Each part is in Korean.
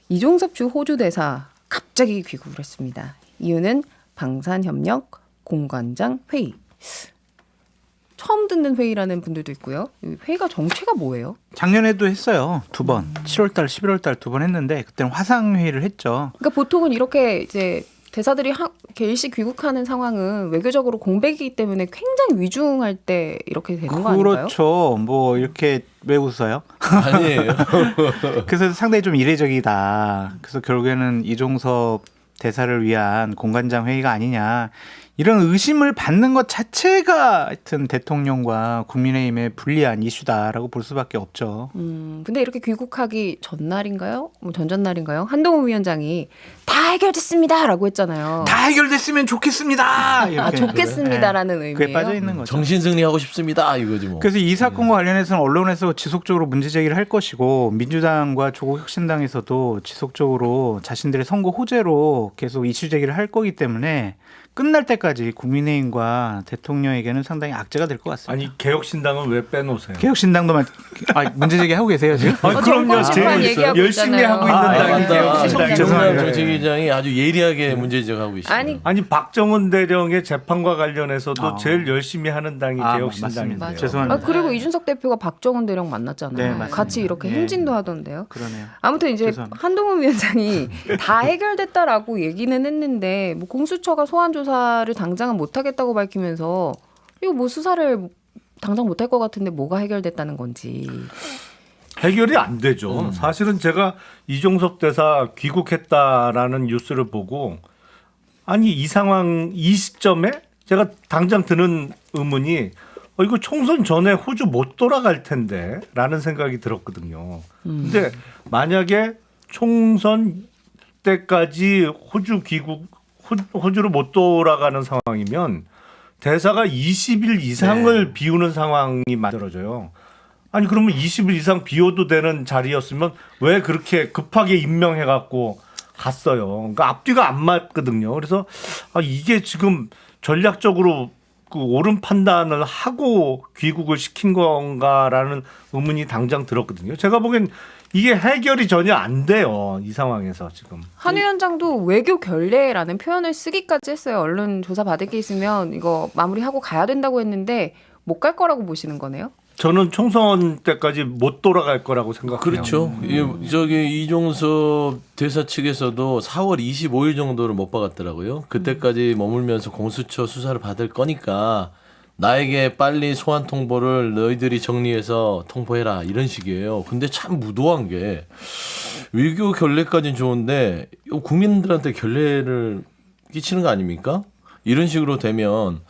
이종섭 주 호주 대사 갑자기 귀국을 했습니다. 이유는 방산협력 공관장 회의. 처음 듣는 회의라는 분들도 있고요. 이 회의가 정체가 뭐예요? 작년에도 했어요. 2번. 7월달, 11월달 2번 했는데 그때는 화상 회의를 했죠. 그러니까 보통은 이렇게 이제 대사들이 이렇게 일시 귀국하는 상황은 외교적으로 공백이기 때문에 굉장히 위중할 때 이렇게 되는 거 아닌가요? 그렇죠. 뭐 이렇게 왜 웃어요? 아니에요. 그래서 상당히 좀 이례적이다. 그래서 결국에는 이종섭 대사를 위한 공관장 회의가 아니냐. 이런 의심을 받는 것 자체가 하여튼 대통령과 국민의힘에 불리한 이슈다라고 볼 수밖에 없죠. 근데 이렇게 귀국하기 전날인가요? 뭐 전전날인가요? 한동훈 위원장이 다 해결됐습니다라고 했잖아요. 다 해결됐으면 좋겠습니다. 이렇게. 좋겠습니다라는 의미예요. 그게 빠져 있는 거죠. 정신승리하고 싶습니다. 이거지 뭐. 그래서 이 사건과 관련해서는 언론에서 지속적으로 문제 제기를 할 것이고 민주당과 조국혁신당에서도 지속적으로 자신들의 선거 호재로 계속 이슈 제기를 할 거기 때문에 끝날 때까지 국민의힘과 대통령에게는 상당히 악재가 될 것 같습니다. 아니 개혁신당은 왜 빼놓으세요? 개혁신당도 문제 제기하고 계세요 지금? 그럼요. 정권심판 얘기하고 열심히 있잖아요. 하고 있는 당이 개혁신당. 정당 죄송합니다. 정책위장이 아주 예리하게 문제 제기하고 있습니다. 아니 박정훈 대령의 재판과 관련해서도 제일 열심히 하는 당이 맞습니다. 개혁신당인데요. 죄송합니다. 그리고 이준석 대표가 박정훈 대령 만났잖아요. 네, 맞습니다. 같이 이렇게 네. 행진도 하던데요. 그러네요. 아무튼 이제 죄송합니다. 한동훈 위원장이 다 해결됐다라고 얘기는 했는데 뭐 공수처가 소환 조사를 당장은 못하겠다고 밝히면서 이거 뭐 수사를 당장 못할 것 같은데 뭐가 해결됐다는 건지. 해결이 안 되죠. 사실은 제가 이종섭 대사 귀국했다라는 뉴스를 보고 아니 이 상황 이 시점에 제가 당장 드는 의문이 이거 총선 전에 호주 못 돌아갈 텐데 라는 생각이 들었거든요. 근데 만약에 총선 때까지 호주로 못 돌아가는 상황이면 대사가 20일 이상을 비우는 상황이 만들어져요. 아니 그러면 20일 이상 비워도 되는 자리였으면 왜 그렇게 급하게 임명해갖고 갔어요. 그러니까 앞뒤가 안 맞거든요. 그래서 이게 지금 전략적으로 그 옳은 판단을 하고 귀국을 시킨 건가라는 의문이 당장 들었거든요. 제가 보기엔 이게 해결이 전혀 안 돼요. 이 상황에서 지금. 한 위원장도 외교 결례라는 표현을 쓰기까지 했어요. 언론 조사 받을 게 있으면 이거 마무리하고 가야 된다고 했는데 못 갈 거라고 보시는 거네요? 저는 총선 때까지 못 돌아갈 거라고 생각해요. 그렇죠. 저기 이종섭 대사 측에서도 4월 25일 정도를 못 박았더라고요. 그때까지 머물면서 공수처 수사를 받을 거니까 나에게 빨리 소환 통보를 너희들이 정리해서 통보해라 이런 식이에요. 근데 참 무도한 게 외교 결례까지는 좋은데 국민들한테 결례를 끼치는 거 아닙니까? 이런 식으로 되면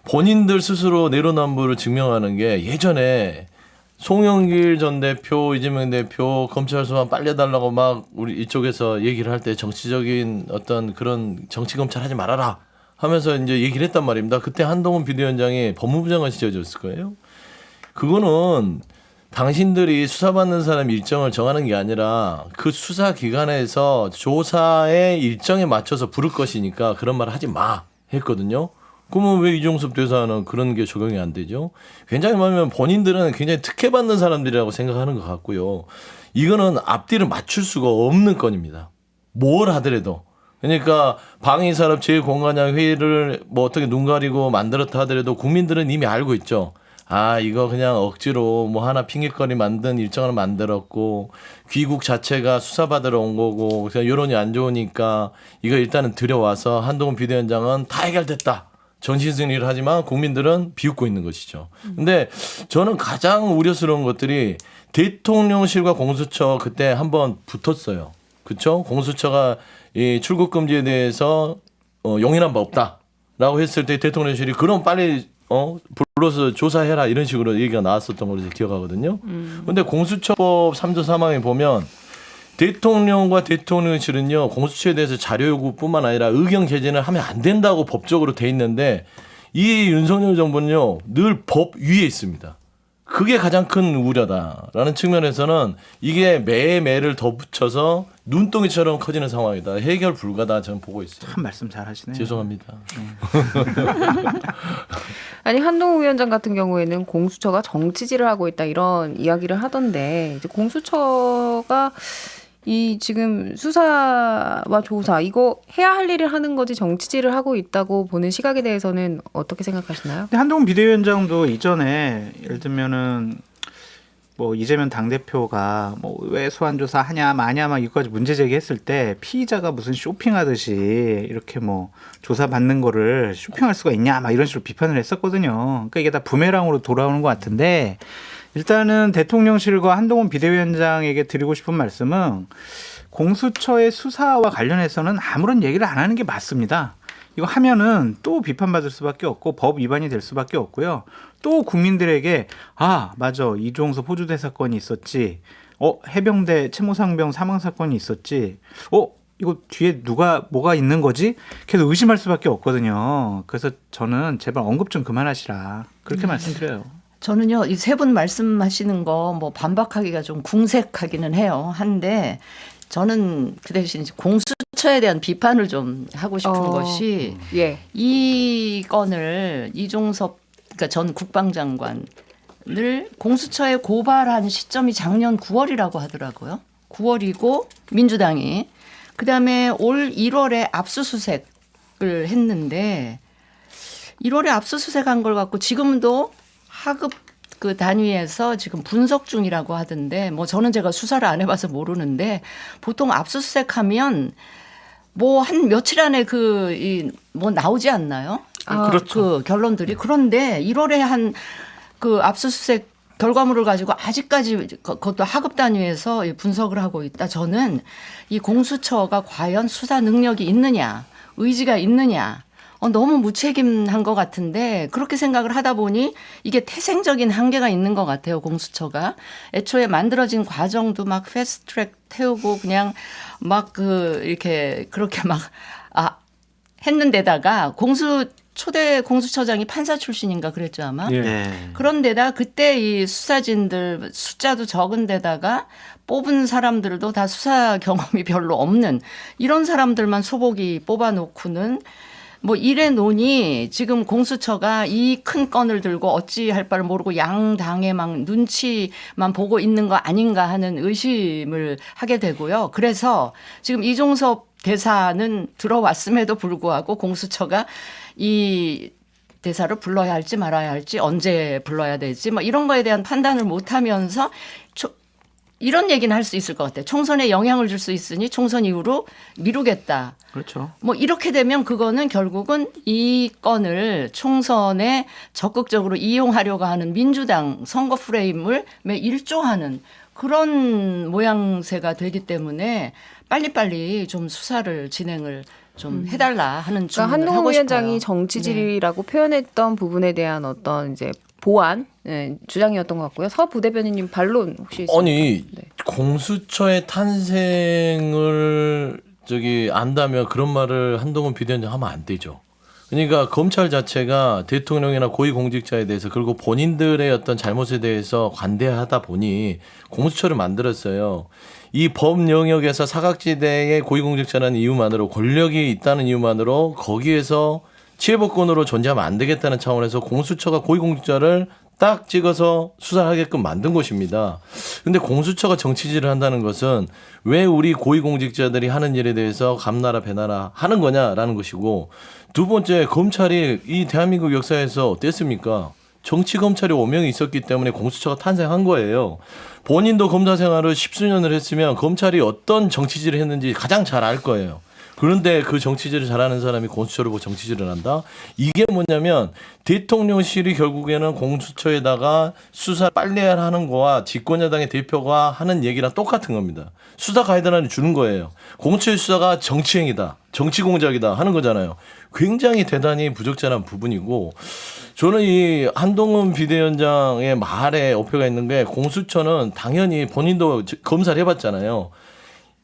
본인들 스스로 내로남불을 증명하는 게 예전에 송영길 전 대표, 이재명 대표 검찰 소환 빨리 해달라고 막 우리 이쪽에서 얘기를 할 때 정치적인 어떤 그런 정치 검찰 하지 말아라 하면서 이제 얘기를 했단 말입니다. 그때 한동훈 비대위원장이 법무부 장관 지어줬을 거예요. 그거는 당신들이 수사받는 사람 일정을 정하는 게 아니라 그 수사 기관에서 조사의 일정에 맞춰서 부를 것이니까 그런 말 하지 마 했거든요. 그러면 왜 이종섭 대사는 그런 게 적용이 안 되죠? 굉장히 말하면 본인들은 굉장히 특혜받는 사람들이라고 생각하는 것 같고요. 이거는 앞뒤를 맞출 수가 없는 건입니다. 뭘 하더라도. 그러니까 방위산업 제1공관장 회의를 뭐 어떻게 눈 가리고 만들었다 하더라도 국민들은 이미 알고 있죠. 이거 그냥 억지로 뭐 하나 핑계거리 만든 일정을 만들었고 귀국 자체가 수사받으러 온 거고 그래서 여론이 안 좋으니까 이거 일단은 들여와서 한동훈 비대위원장은 다 해결됐다. 정신승리를 하지만 국민들은 비웃고 있는 것이죠. 근데 저는 가장 우려스러운 것들이 대통령실과 공수처 그때 한번 붙었어요. 그렇죠? 공수처가 이 출국 금지에 대해서 용인한 바 없다라고 했을 때 대통령실이 그럼 빨리 불러서 조사해라 이런 식으로 얘기가 나왔었던 걸로 기억하거든요. 그런데 공수처법 3조 3항에 보면 대통령과 대통령실은요 공수처에 대해서 자료 요구뿐만 아니라 의견 개진을 하면 안 된다고 법적으로 돼 있는데 이 윤석열 정부는요 늘 법 위에 있습니다. 그게 가장 큰 우려다라는 측면에서는 이게 매를 더 붙여서 눈덩이처럼 커지는 상황이다. 해결 불가다 저는 보고 있어요. 참 말씀 잘하시네요. 죄송합니다. 아니 한동훈 위원장 같은 경우에는 공수처가 정치질을 하고 있다 이런 이야기를 하던데 이제 공수처가 이 지금 수사와 조사 이거 해야 할 일을 하는 거지 정치질을 하고 있다고 보는 시각에 대해서는 어떻게 생각하시나요? 근데 한동훈 비대위원장도 이전에 예를 들면은 뭐 이재명 당대표가 뭐 왜 소환 조사 하냐 마냐 막 이거까지 문제 제기했을 때 피의자가 무슨 쇼핑하듯이 이렇게 뭐 조사 받는 거를 쇼핑할 수가 있냐 막 이런 식으로 비판을 했었거든요. 그러니까 이게 다 부메랑으로 돌아오는 것 같은데 일단은 대통령실과 한동훈 비대위원장에게 드리고 싶은 말씀은 공수처의 수사와 관련해서는 아무런 얘기를 안 하는 게 맞습니다. 이거 하면은 또 비판받을 수밖에 없고 법 위반이 될 수밖에 없고요. 또 국민들에게 아 맞아 이종섭 호주대 사건이 있었지. 해병대 채모상병 사망 사건이 있었지. 이거 뒤에 누가 뭐가 있는 거지? 계속 의심할 수밖에 없거든요. 그래서 저는 제발 언급 좀 그만하시라 그렇게 말씀드려요. 저는요, 이 세 분 말씀하시는 거 뭐 반박하기가 좀 궁색하기는 해요. 한데 저는 그 대신 이제 공수처에 대한 비판을 좀 하고 싶은 것이 예. 이 건을 이종섭 그러니까 전 국방장관을 공수처에 고발한 시점이 작년 9월이라고 하더라고요. 9월이고 민주당이 그다음에 올 1월에 압수수색을 했는데 1월에 압수수색한 걸 갖고 지금도 하급 그 단위에서 지금 분석 중이라고 하던데 뭐 저는 제가 수사를 안 해봐서 모르는데 보통 압수수색하면 뭐 한 며칠 안에 뭐 나오지 않나요? 그렇죠. 그 결론들이 그런데 1월에 한 그 압수수색 결과물을 가지고 아직까지 그것도 하급 단위에서 분석을 하고 있다. 저는 이 공수처가 과연 수사 능력이 있느냐, 의지가 있느냐. 너무 무책임한 것 같은데 그렇게 생각을 하다 보니 이게 태생적인 한계가 있는 것 같아요. 공수처가 애초에 만들어진 과정도 막 패스트트랙 태우고 그냥 막 이렇게 그렇게 막 했는데다가 초대 공수처장이 판사 출신인가 그랬죠 아마. 예. 네. 그런데다 그때 이 수사진들 숫자도 적은 데다가 뽑은 사람들도 다 수사 경험이 별로 없는 이런 사람들만 소복이 뽑아놓고는 뭐 이래 놓니 지금 공수처가 이 큰 건을 들고 어찌할 바를 모르고 양당의 막 눈치만 보고 있는 거 아닌가 하는 의심을 하게 되고요. 그래서 지금 이종섭 대사는 들어왔음에도 불구하고 공수처가 이 대사를 불러야 할지 말아야 할지 언제 불러야 될지 뭐 이런 거에 대한 판단을 못하면서 이런 얘기는 할 수 있을 것 같아요. 총선에 영향을 줄 수 있으니 총선 이후로 미루겠다. 그렇죠. 뭐 이렇게 되면 그거는 결국은 이 건을 총선에 적극적으로 이용하려고 하는 민주당 선거 프레임을 일조하는 그런 모양새가 되기 때문에 빨리빨리 좀 수사를 진행을 좀 해달라 하는 주문을 그러니까 한동훈 하고 위원장이 싶어요. 정치질이라고 표현했던 부분에 대한 어떤 이제 보완 주장이었던 것 같고요. 서 부대변인님 반론 혹시 있습니까? 아니 네. 공수처의 탄생을 안다면 그런 말을 한동훈 비대위원장 하면 안 되죠. 그러니까 검찰 자체가 대통령이나 고위공직자에 대해서 그리고 본인들의 어떤 잘못에 대해서 관대하다 보니 공수처를 만들었어요. 이 법 영역에서 사각지대의 고위공직자라는 이유만으로 권력이 있다는 이유만으로 거기에서 치해법권으로 존재하면 안 되겠다는 차원에서 공수처가 고위공직자를 딱 찍어서 수사하게끔 만든 것입니다. 근데 공수처가 정치질을 한다는 것은 왜 우리 고위공직자들이 하는 일에 대해서 감나라 배나라 하는 거냐라는 것이고 두 번째 검찰이 이 대한민국 역사에서 어땠습니까? 정치 검찰이 5명이 있었기 때문에 공수처가 탄생한 거예요. 본인도 검사 생활을 10수년을 했으면 검찰이 어떤 정치질을 했는지 가장 잘 알 거예요. 그런데 그 정치질을 잘하는 사람이 공수처를 보고 정치질을 한다? 이게 뭐냐면 대통령실이 결국에는 공수처에다가 수사 빨리 하는 거와 집권여당의 대표가 하는 얘기랑 똑같은 겁니다. 수사 가이드라인을 주는 거예요. 공수처의 수사가 정치행위다. 정치 공작이다 하는 거잖아요. 굉장히 대단히 부적절한 부분이고 저는 이 한동훈 비대위원장의 말에 어폐가 있는 게 공수처는 당연히 본인도 검사를 해봤잖아요.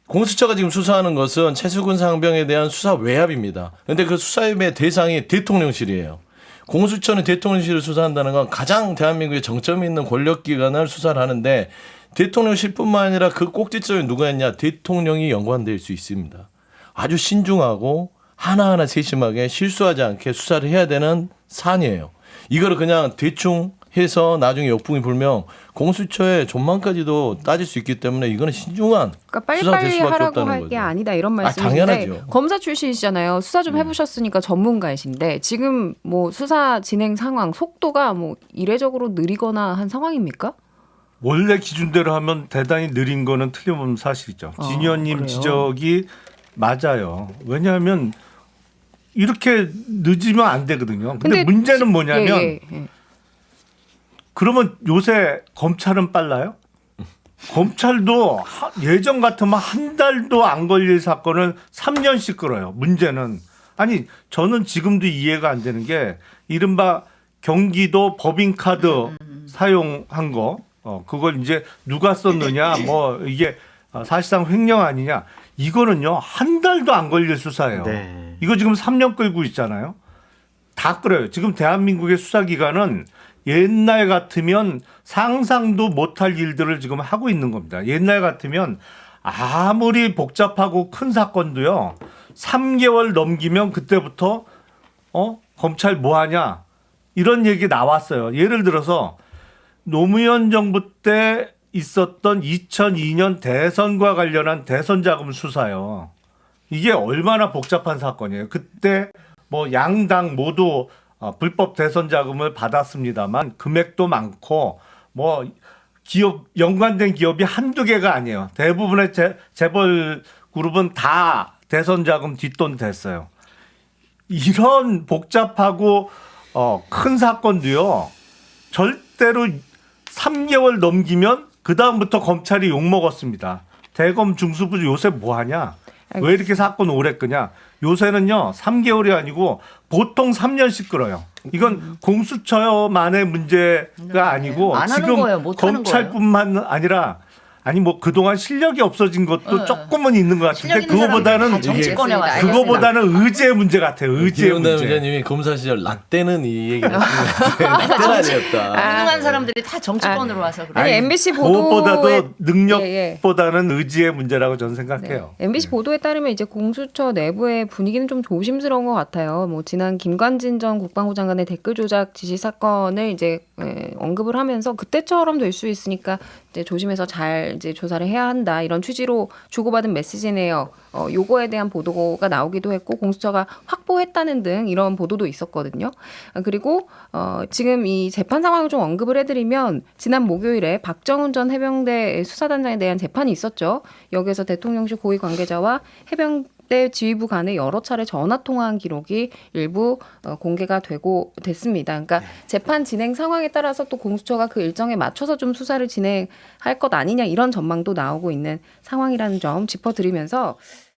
공수처가 지금 수사하는 것은 최수근 상병에 대한 수사 외압입니다. 그런데 그 수사의 대상이 대통령실이에요. 공수처는 대통령실을 수사한다는 건 가장 대한민국에 정점이 있는 권력기관을 수사를 하는데 대통령실뿐만 아니라 그 꼭지점이 누가 있냐. 대통령이 연관될 수 있습니다. 아주 신중하고 하나하나 세심하게 실수하지 않게 수사를 해야 되는 사안이에요. 이거를 그냥 대충 해서 나중에 역풍이 불면 공수처의 존망까지도 따질 수 있기 때문에 이거는 신중한 그러니까 수사가 될 빨리빨리 수밖에 하라고 없다는 할 게 거죠. 아니다 이런 말씀이신데 당연하죠. 검사 출신이시잖아요. 수사 좀 해보셨으니까 전문가이신데 지금 뭐 수사 진행 상황 속도가 뭐 이례적으로 느리거나 한 상황입니까? 원래 기준대로 하면 대단히 느린 거는 틀림없는 사실이죠. 진 의원님 그래요? 지적이 맞아요. 왜냐하면 이렇게 늦으면 안 되거든요. 근데 문제는 뭐냐면 예. 그러면 요새 검찰은 빨라요? 검찰도 예전 같으면 한 달도 안 걸릴 사건을 3년씩 끌어요. 문제는 아니 저는 지금도 이해가 안 되는 게 이른바 경기도 법인카드 사용한 거 그걸 이제 누가 썼느냐 뭐 이게 사실상 횡령 아니냐 이거는요 한 달도 안 걸릴 수사예요. 네. 이거 지금 3년 끌고 있잖아요. 다 끌어요. 지금 대한민국의 수사기관은 옛날 같으면 상상도 못할 일들을 지금 하고 있는 겁니다. 옛날 같으면 아무리 복잡하고 큰 사건도요. 3개월 넘기면 그때부터 검찰 뭐 하냐 이런 얘기 나왔어요. 예를 들어서 노무현 정부 때 있었던 2002년 대선과 관련한 대선 자금 수사요. 이게 얼마나 복잡한 사건이에요. 그때 뭐 양당 모두 불법 대선 자금을 받았습니다만 금액도 많고 뭐 기업 연관된 기업이 한두 개가 아니에요. 대부분의 재벌 그룹은 다 대선 자금 뒷돈 됐어요. 이런 복잡하고 큰 사건도요. 절대로 3개월 넘기면 그다음부터 검찰이 욕먹었습니다. 대검 중수부 요새 뭐 하냐? 왜 이렇게 사건 오래 끄냐? 요새는요 3개월이 아니고 보통 3년씩 끌어요. 이건 공수처만의 문제가 아니고 안 하는 지금 거예요, 못 하는 검찰뿐만 아니라 아니 뭐 그동안 실력이 없어진 것도 조금은 있는 것 같은데 실력 있는 사람들 그거보다는 다 정치권에 와서 알겠습니다. 그거보다는 의지의 문제 같아요. 의지의 김영남 문제. 의원님이 검사 시절 라떼는 이 얘기를 했는데 라떼는 아니었다. 훌륭한 사람들이 다 정치권으로 와서 그래. 아니 MBC 보도에 무엇보다도 예, 능력보다는 의지의 문제라고 저는 생각해요. 네. MBC 보도에 따르면 이제 공수처 내부의 분위기는 좀 조심스러운 것 같아요. 뭐 지난 김관진 전 국방부 장관의 댓글 조작 지시 사건을 이제 언급을 하면서 그때처럼 될 수 있으니까 이제 조심해서 잘 이제 조사를 해야 한다 이런 취지로 주고받은 메시지네요. 요거에 대한 보도가 나오기도 했고 공수처가 확보했다는 등 이런 보도도 있었거든요. 그리고 지금 이 재판 상황을 좀 언급을 해드리면 지난 목요일에 박정훈 전 해병대 수사단장에 대한 재판이 있었죠. 여기에서 대통령실 고위 관계자와 해병대 지휘부 간의 여러 차례 전화 통화한 기록이 일부 공개가 되고 됐습니다. 그러니까 재판 진행 상황에 따라서 또 공수처가 그 일정에 맞춰서 좀 수사를 진행할 것 아니냐 이런 전망도 나오고 있는 상황이라는 점 짚어드리면서